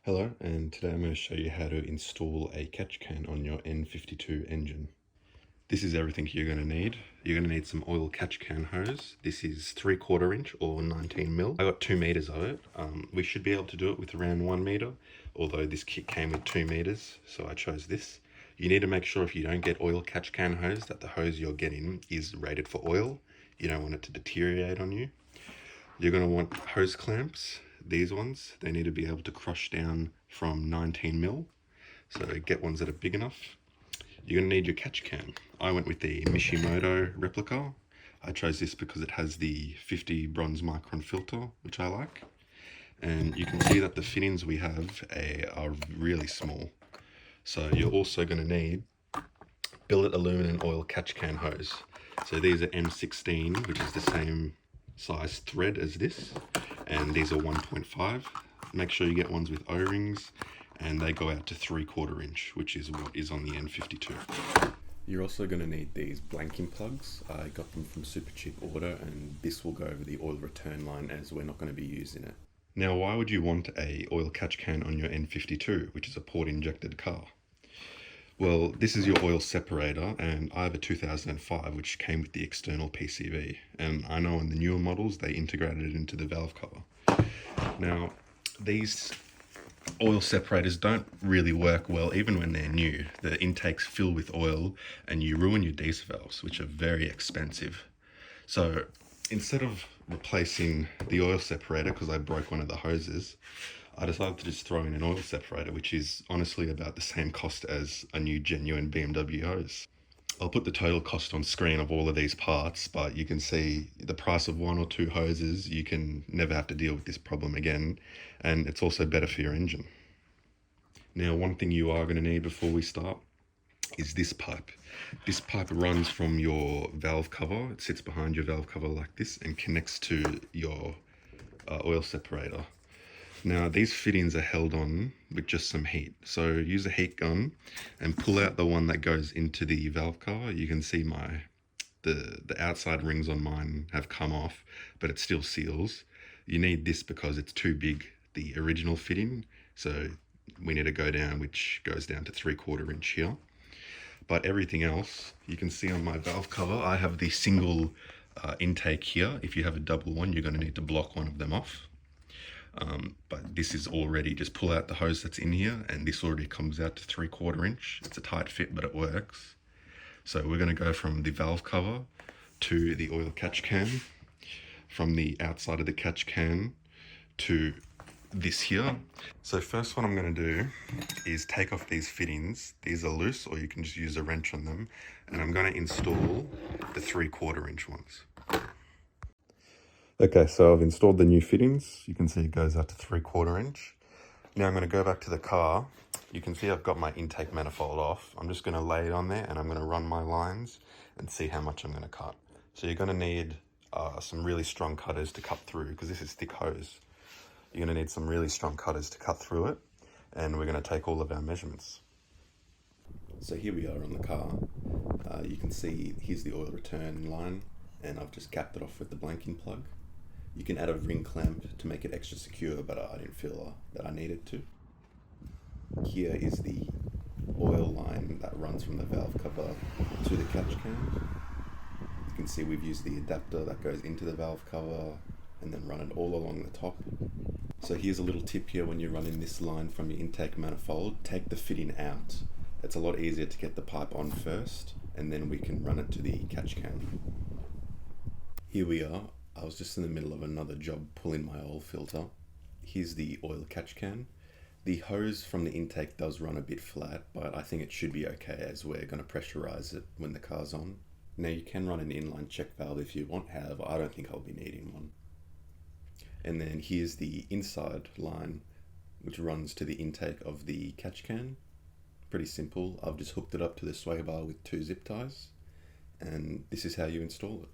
Hello, and today I'm going to show you how to install a catch can on your N52 engine. This is everything you're going to need. You're going to need some oil catch can hose. This is 3/4 inch or 19 mil. I got 2 meters of it. We should be able to do it with around 1 meter, although this kit came with 2 meters, so I chose this. You need to make sure if you don't get oil catch can hose that the hose you're getting is rated for oil. You don't want it to deteriorate on you. You're going to want hose clamps. These ones, they need to be able to crush down from 19 mil. So get ones that are big enough. You're going to need your catch can. I went with the Mishimoto replica. I chose this because it has the 50 bronze micron filter, which I like. And you can see that the fittings we have are really small. So you're also going to need billet aluminum oil catch can hose. So these are N16, which is the same size thread as this, and these are 1.5. Make sure you get ones with O-rings, and they go out to 3/4 inch, which is what is on the N52. You're also going to need these blanking plugs. I got them from Super Cheap Auto, and this will go over the oil return line as we're not going to be using it. Now, why would you want a oil catch can on your N52, which is a port injected car? Well, this is your oil separator, and I have a 2005 which came with the external PCV, and I know in the newer models they integrated it into the valve cover. Now, these oil separators don't really work well even when they're new. The intakes fill with oil and you ruin your diesel valves, which are very expensive. So instead of replacing the oil separator because I broke one of the hoses, I decided to just throw in an oil separator, which is honestly about the same cost as a new genuine BMW hose. I'll put the total cost on screen of all of these parts, but you can see the price of 1 or 2 hoses. You can never have to deal with this problem again, and it's also better for your engine. Now, one thing you are going to need before we start is this pipe. This pipe runs from your valve cover. It sits behind your valve cover like this and connects to your oil separator. Now, these fittings are held on with just some heat. So use a heat gun and pull out the one that goes into the valve cover. You can see the outside rings on mine have come off, but it still seals. You need this because it's too big, the original fitting. So we need to go down, which goes down to 3/4 inch here. But everything else, you can see on my valve cover, I have the single intake here. If you have a double one, you're going to need to block one of them off. But this is already, just pull out the hose that's in here, and this already comes out to 3/4 inch. It's a tight fit, but it works. So we're going to go from the valve cover to the oil catch can, from the outside of the catch can to this here. So first what I'm going to do is take off these fittings. These are loose, or you can just use a wrench on them, and I'm going to install the 3/4 inch ones. Okay, so I've installed the new fittings. You can see it goes out to 3/4 inch. Now I'm going to go back to the car. You can see I've got my intake manifold off. I'm just going to lay it on there, and I'm going to run my lines and see how much I'm going to cut. So you're going to need some really strong cutters to cut through, because this is thick hose. You're going to need some really strong cutters to cut through it, and we're going to take all of our measurements. So here we are on the car. You can see here's the oil return line, and I've just capped it off with the blanking plug. You can add a ring clamp to make it extra secure, but I didn't feel that I needed to. Here is the oil line that runs from the valve cover to the catch can. You can see we've used the adapter that goes into the valve cover and then run it all along the top. So here's a little tip here: when you're running this line from your intake manifold, take the fitting out. It's a lot easier to get the pipe on first, and then we can run it to the catch can. Here we are. I was just in the middle of another job pulling my oil filter. Here's the oil catch can. The hose from the intake does run a bit flat, but I think it should be okay as we're going to pressurize it when the car's on. Now you can run an inline check valve if you want, however I don't think I'll be needing one. And then here's the inside line, which runs to the intake of the catch can. Pretty simple. I've just hooked it up to the sway bar with 2 zip ties, and this is how you install it.